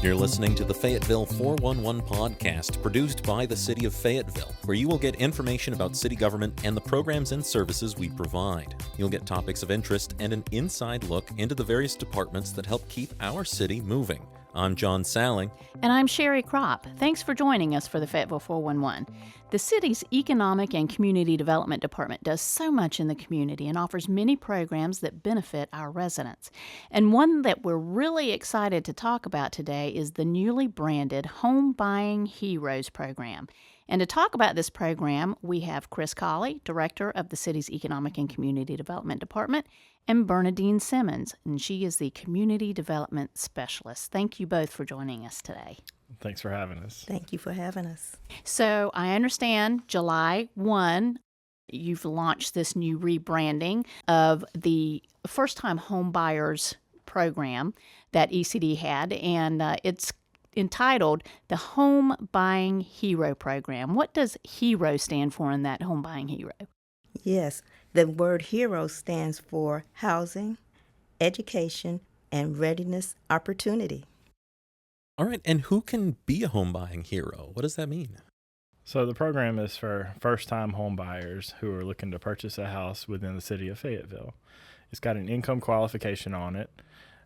You're listening to the Fayetteville 411 podcast, produced by the City of Fayetteville, where you will get information about city government and the programs and services we provide. You'll get topics of interest and an inside look into the various departments that help keep our city moving. I'm John Salling. And I'm Sherry Kropp. Thanks for joining us for the Fayetteville 411. The city's Economic and Community Development Department does so much in the community and offers many programs that benefit our residents. And one that we're really excited to talk about today is the newly branded Homebuying HEROes Program. And to talk about this program, we have Chris Cauley, Director of the city's Economic and Community Development Department, and Bernadine Simmons, and she is the Community Development Specialist. Thank you both for joining us today. Thanks for having us. Thank you for having us. So I understand July 1, you've launched this new rebranding of the Firsttime Homebuyers program that ECD had, and it's entitled the Homebuying HERO Program. What does HERO stand for in that Homebuying HERO? Yes, the word HERO stands for housing, education, and readiness opportunity. All right, and who can be a homebuying hero? What does that mean? So the program is for first-time home buyers who are looking to purchase a house within the city of Fayetteville. It's got an income qualification on it,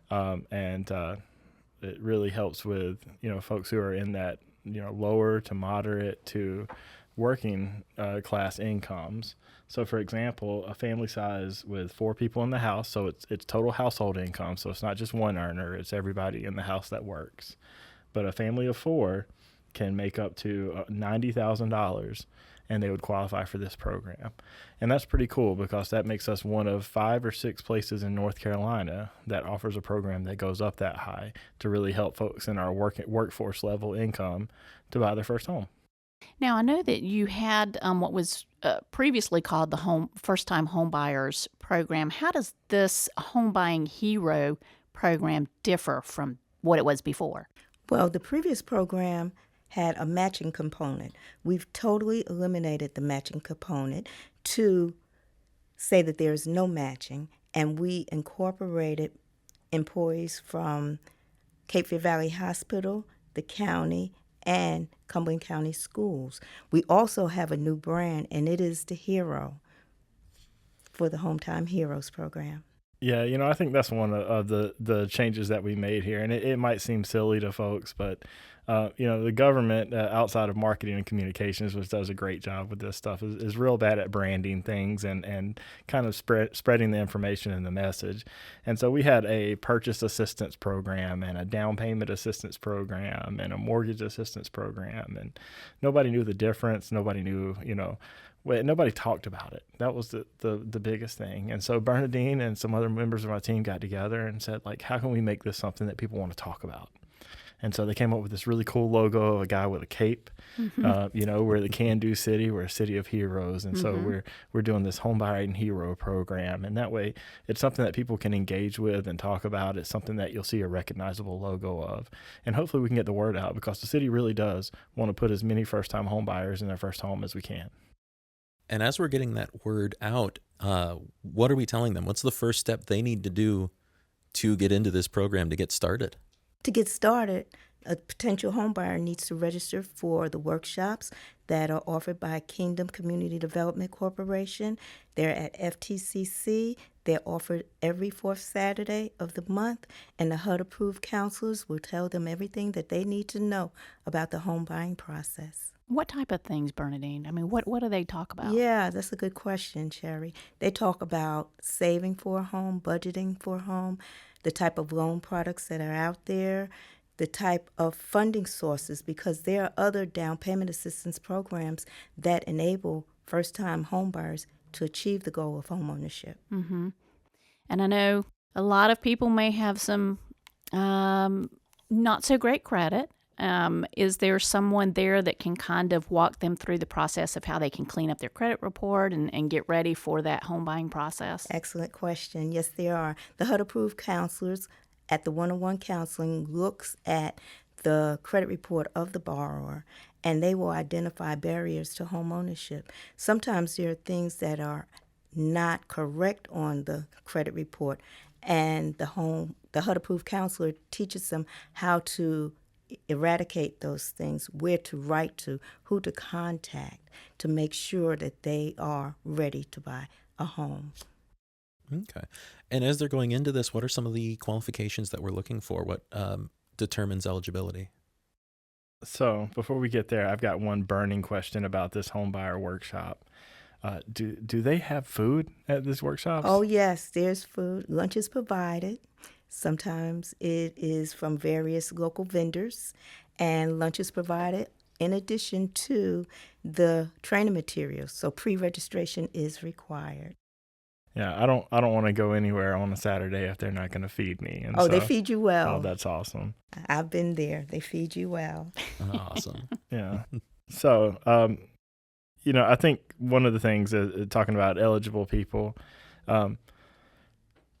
and it really helps with folks who are in that lower to moderate to working class incomes. So, for example, a family size with 4 people in the house, so it's total household income, so it's not just one earner, it's everybody in the house that works. But a family of 4 can make up to $90,000, and they would qualify for this program. And that's pretty cool because that makes us one of 5 or 6 places in North Carolina that offers a program that goes up that high to really help folks in our workforce level income to buy their first home. Now, I know that you had what was previously called the First-Time Homebuyers Program. How does this Homebuying HERO Program differ from what it was before? Well, the previous program had a matching component. We've totally eliminated the matching component to say that there is no matching, and we incorporated employees from Cape Fear Valley Hospital, the county, and Cumberland County Schools. We also have a new brand, and it is the HERO for the Homebuying HEROes program. Yeah, I think that's one of the changes that we made here, and it might seem silly to folks, but the government outside of marketing and communications, which does a great job with this stuff, is real bad at branding things and kind of spreading the information and the message. And so we had a purchase assistance program and a down payment assistance program and a mortgage assistance program, and nobody knew the difference. Nobody knew, nobody talked about it. That was the biggest thing. And so Bernadine and some other members of my team got together and said, how can we make this something that people want to talk about? And so they came up with this really cool logo of a guy with a cape. Mm-hmm. We're the can-do city. We're a city of heroes. And so we're doing this Homebuying HERO program. And that way it's something that people can engage with and talk about. It's something that you'll see a recognizable logo of. And hopefully we can get the word out because the city really does want to put as many first-time home buyers in their first home as we can. And as we're getting that word out, what are we telling them? What's the first step they need to do to get into this program, to get started? To get started, a potential homebuyer needs to register for the workshops that are offered by Kingdom Community Development Corporation. They're at FTCC. They're offered every 4th Saturday of the month, and the HUD-approved counselors will tell them everything that they need to know about the home buying process. What type of things, Bernadine? I mean, what do they talk about? Yeah, that's a good question, Sherry. They talk about saving for a home, budgeting for a home, the type of loan products that are out there, the type of funding sources, because there are other down payment assistance programs that enable first-time homebuyers to achieve the goal of homeownership. Mm-hmm. And I know a lot of people may have some not so great credit. Is there someone there that can kind of walk them through the process of how they can clean up their credit report and get ready for that home buying process? Excellent question. Yes, there are. The HUD-approved counselors at the one-on-one counseling looks at the credit report of the borrower, and they will identify barriers to home ownership. Sometimes there are things that are not correct on the credit report, and the HUD-approved counselor teaches them how to eradicate those things, where to write to, who to contact to make sure that they are ready to buy a home. Okay. And as they're going into this, what are some of the qualifications that we're looking for? What determines eligibility? So before we get there, I've got one burning question about this homebuyer workshop. Do they have food at this workshop? Oh, yes, there's food. Lunch is provided. Sometimes it is from various local vendors, and lunch is provided in addition to the training materials. So pre-registration is required. Yeah, I don't want to go anywhere on a Saturday if they're not going to feed me. And They feed you well. Oh, that's awesome. I've been there. They feed you well. Awesome. Yeah. So, I think one of the things is talking about eligible people,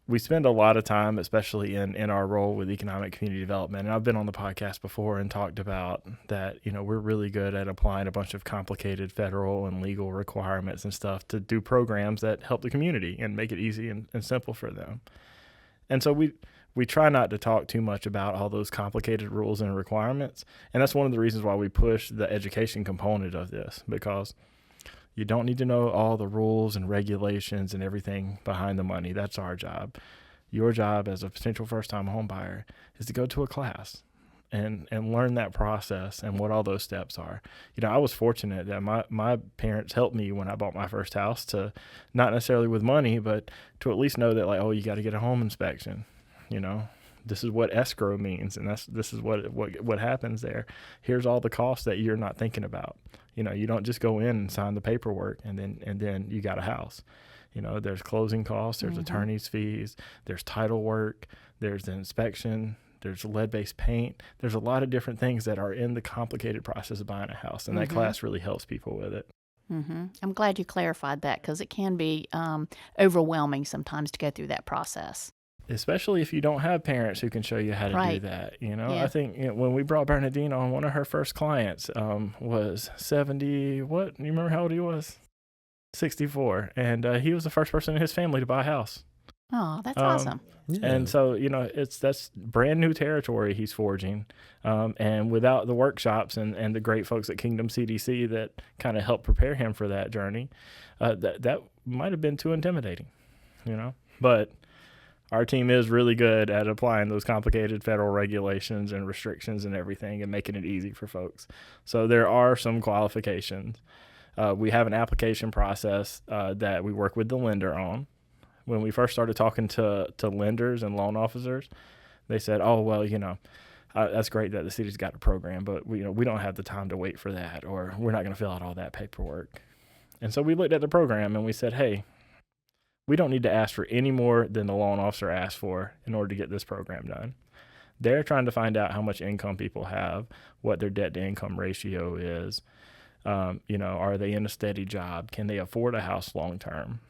we spend a lot of time, especially in our role with economic community development. And I've been on the podcast before and talked about that, we're really good at applying a bunch of complicated federal and legal requirements and stuff to do programs that help the community and make it easy and simple for them. And so we try not to talk too much about all those complicated rules and requirements. And that's one of the reasons why we push the education component of this, because you don't need to know all the rules and regulations and everything behind the money. That's our job. Your job as a potential first-time home buyer is to go to a class and learn that process and what all those steps are. I was fortunate that my parents helped me when I bought my first house, to not necessarily with money, but to at least know that, you got to get a home inspection. This is what escrow means, and this is what happens there. Here's all the costs that you're not thinking about. You don't just go in and sign the paperwork and then you got a house. There's closing costs, there's attorney's fees, there's title work, there's the inspection, there's lead-based paint. There's a lot of different things that are in the complicated process of buying a house, and that class really helps people with it. Mm-hmm. I'm glad you clarified that, because it can be overwhelming sometimes to go through that process. Especially if you don't have parents who can show you how to do that. Yeah. I think when we brought Bernadine on, one of her first clients was 70, what? You remember how old he was? 64. And he was the first person in his family to buy a house. Oh, that's awesome. Yeah. And so, that's brand new territory he's forging. And without the workshops and the great folks at Kingdom CDC that kind of helped prepare him for that journey, that might have been too intimidating, But our team is really good at applying those complicated federal regulations and restrictions and everything and making it easy for folks. So there are some qualifications. We have an application process that we work with the lender on. When we first started talking to lenders and loan officers, they said, oh, well, that's great that the city's got a program, but we don't have the time to wait for that, or we're not going to fill out all that paperwork. And so we looked at the program and we said, hey, we don't need to ask for any more than the loan officer asked for in order to get this program done. They're trying to find out how much income people have, what their debt-to-income ratio is. Are they in a steady job? Can they afford a house long-term?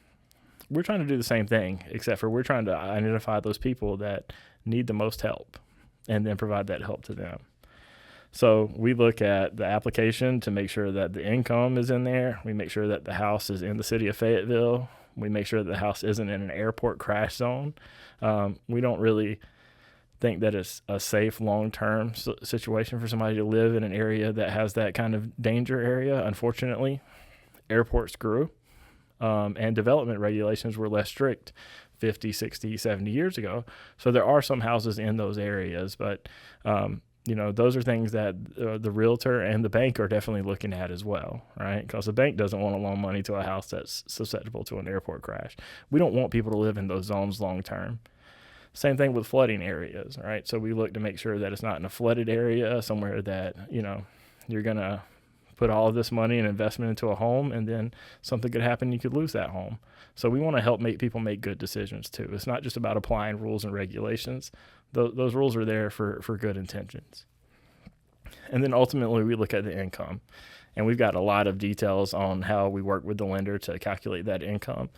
We're trying to do the same thing, except for we're trying to identify those people that need the most help and then provide that help to them. So we look at the application to make sure that the income is in there. We make sure that the house is in the city of Fayetteville. We make sure that the house isn't in an airport crash zone. We don't really think that it's a safe long-term situation for somebody to live in an area that has that kind of danger area. Unfortunately, airports grew, and development regulations were less strict 50, 60, 70 years ago. So there are some houses in those areas, but those are things that the realtor and the bank are definitely looking at as well, right? Because the bank doesn't want to loan money to a house that's susceptible to an airport crash. We don't want people to live in those zones long term. Same thing with flooding areas, right? So we look to make sure that it's not in a flooded area, somewhere that, you're going to put all of this money and investment into a home, and then something could happen, you could lose that home. So we want to help make people make good decisions too. It's not just about applying rules and regulations. Those rules are there for good intentions. And then ultimately we look at the income, and we've got a lot of details on how we work with the lender to calculate that income.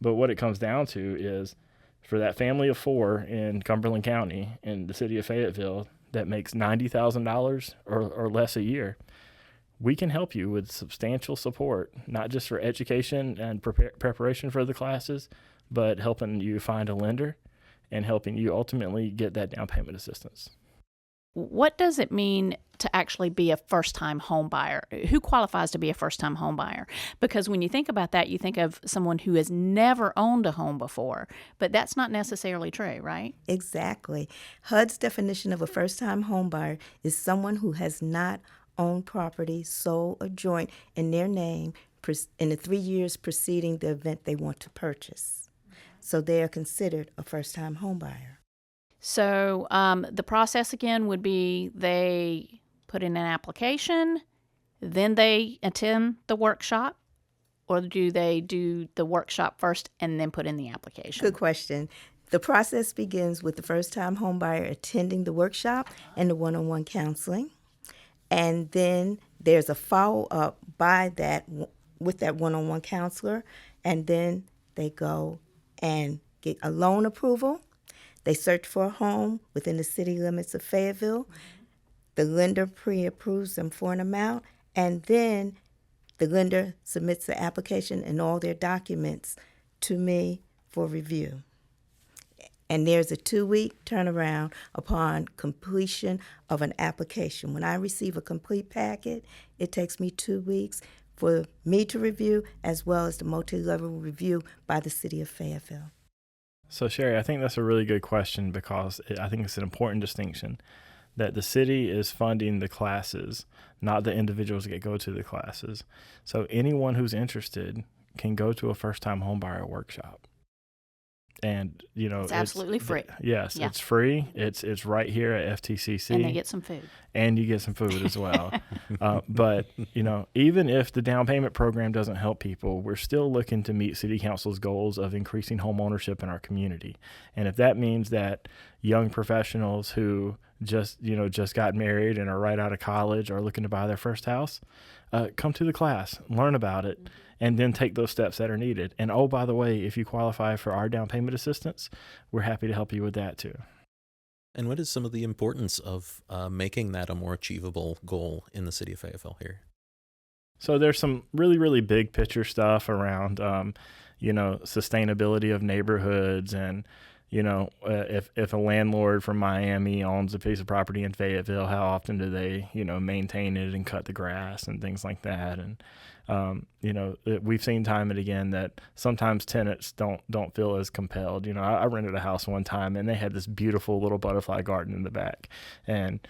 But what it comes down to is, for that family of 4 in Cumberland County in the city of Fayetteville that makes $90,000 or less a year, we can help you with substantial support, not just for education and preparation for the classes, but helping you find a lender and helping you ultimately get that down payment assistance. what does it mean to actually be a first-time home buyer? Who qualifies to be a first-time home buyer? Because when you think about that, you think of someone who has never owned a home before, but that's not necessarily true, right? Exactly. HUD's definition of a first-time home buyer is someone who has not owned property, sole, or joint in their name in the 3 years preceding the event they want to purchase. So they are considered a first-time home buyer. So the process again would be they put in an application, then they attend the workshop, or do they do the workshop first and then put in the application? Good question. The process begins with the first-time home buyer attending the workshop and the one-on-one counseling. And then there's a follow-up by that with that one-on-one counselor. And then they go and get a loan approval. They search for a home within the city limits of Fayetteville. The lender pre-approves them for an amount. And then the lender submits the application and all their documents to me for review. And there's a 2-week turnaround upon completion of an application. When I receive a complete packet, it takes me 2 weeks for me to review, as well as the multi-level review by the city of Fayetteville. So, Sherry, I think that's a really good question because I think it's an important distinction that the city is funding the classes, not the individuals that go to the classes. So anyone who's interested can go to a first-time homebuyer workshop. And, you know, it's absolutely free. Yes, yeah. It's free. It's right here at FTCC. And they get some food. And you get some food as well. But, you know, even if the down payment program doesn't help people, we're still looking to meet City Council's goals of increasing home ownership in our community. And if that means that young professionals who just got married and are right out of college or looking to buy their first house, come to the class, learn about it, and then take those steps that are needed. And oh, by the way, if you qualify for our down payment assistance, we're happy to help you with that too. And what is some of the importance of making that a more achievable goal in the city of Fayetteville here? So there's some really, really big picture stuff around, sustainability of neighborhoods and, if a landlord from Miami owns a piece of property in Fayetteville, how often do they, maintain it and cut the grass and things like that? And, we've seen time and again that sometimes tenants don't feel as compelled. I rented a house one time and they had this beautiful little butterfly garden in the back. And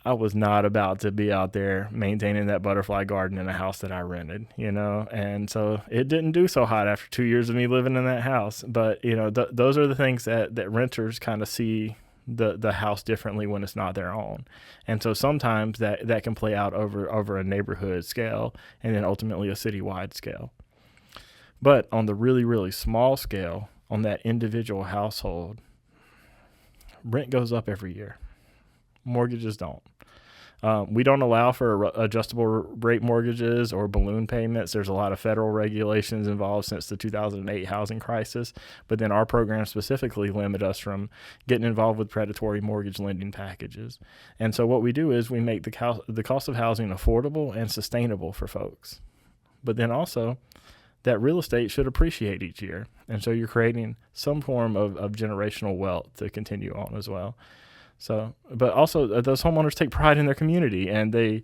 I was not about to be out there maintaining that butterfly garden in a house that I rented, and so it didn't do so hot after 2 years of me living in that house. But, those are the things that renters kind of see the house differently when it's not their own. And so sometimes that can play out over a neighborhood scale and then ultimately a citywide scale. But on the really, really small scale, on that individual household, rent goes up every year. Mortgages don't. We don't allow for adjustable rate mortgages or balloon payments. There's a lot of federal regulations involved since the 2008 housing crisis, but then our programs specifically limit us from getting involved with predatory mortgage lending packages. And so what we do is we make the cost of housing affordable and sustainable for folks. But then also, that real estate should appreciate each year. And so you're creating some form of generational wealth to continue on as well. So, but also those homeowners take pride in their community and they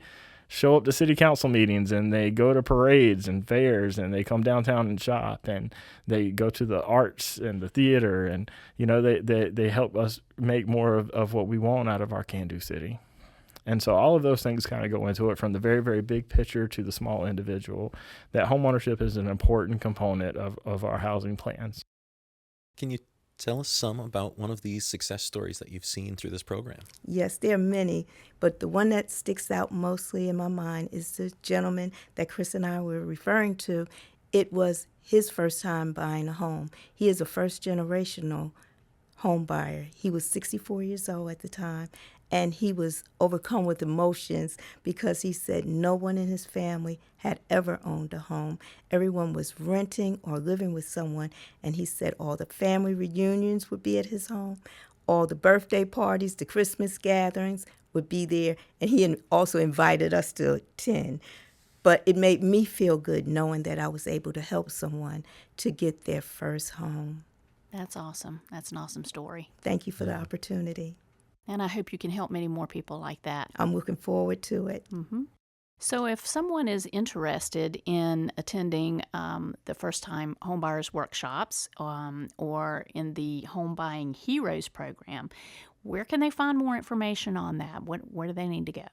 show up to city council meetings and they go to parades and fairs and they come downtown and shop and they go to the arts and the theater and, they help us make more of what we want out of our can-do city. And so all of those things kind of go into it, from the very, very big picture to the small individual, that homeownership is an important component of our housing plans. Can you tell us some about one of these success stories that you've seen through this program? Yes, there are many, but the one that sticks out mostly in my mind is the gentleman that Chris and I were referring to. It was his first time buying a home. He is a first-generational home buyer. He was 64 years old at the time, and he was overcome with emotions because he said no one in his family had ever owned a home. Everyone was renting or living with someone, and he said all the family reunions would be at his home, all the birthday parties, the Christmas gatherings would be there, and he also invited us to attend. But it made me feel good knowing that I was able to help someone to get their first home. That's awesome. That's an awesome story. Thank you for the opportunity. And I hope you can help many more people like that. I'm looking forward to it. Mm-hmm. So if someone is interested in attending the Firsttime Homebuyers workshops or in the Homebuying HEROes program, where can they find more information on that? Where do they need to go?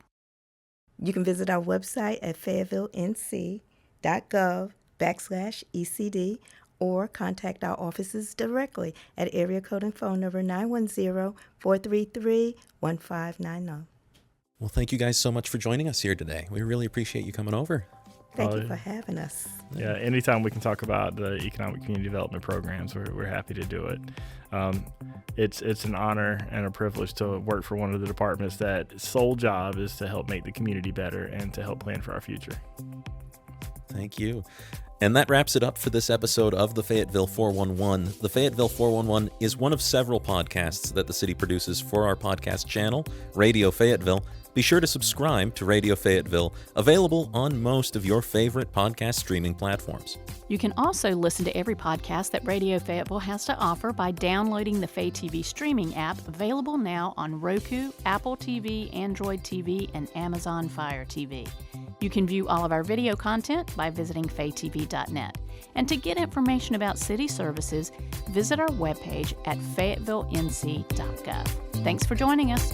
You can visit our website at fayettevillenc.gov/ECD or contact our offices directly at area code and phone number 910-433-1590. Well, thank you guys so much for joining us here today. We really appreciate you coming over. Thank you for having us. Yeah, anytime we can talk about the economic community development programs, we're happy to do it. It's an honor and a privilege to work for one of the departments that sole job is to help make the community better and to help plan for our future. Thank you. And that wraps it up for this episode of the Fayetteville 411. The Fayetteville 411 is one of several podcasts that the city produces for our podcast channel, Radio Fayetteville. Be sure to subscribe to Radio Fayetteville, available on most of your favorite podcast streaming platforms. You can also listen to every podcast that Radio Fayetteville has to offer by downloading the Fay TV streaming app, available now on Roku, Apple TV, Android TV, and Amazon Fire TV. You can view all of our video content by visiting faytv.net. And to get information about city services, visit our webpage at fayettevillenc.gov. Thanks for joining us.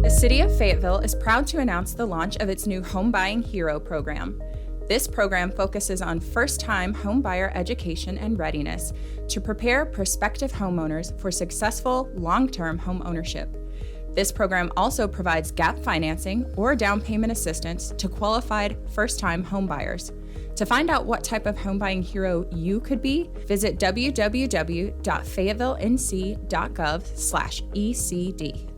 The City of Fayetteville is proud to announce the launch of its new Homebuying HERO Program. This program focuses on first-time homebuyer education and readiness to prepare prospective homeowners for successful long-term home ownership. This program also provides gap financing or down payment assistance to qualified first-time homebuyers. To find out what type of homebuying hero you could be, visit www.fayettevillenc.gov/ECD.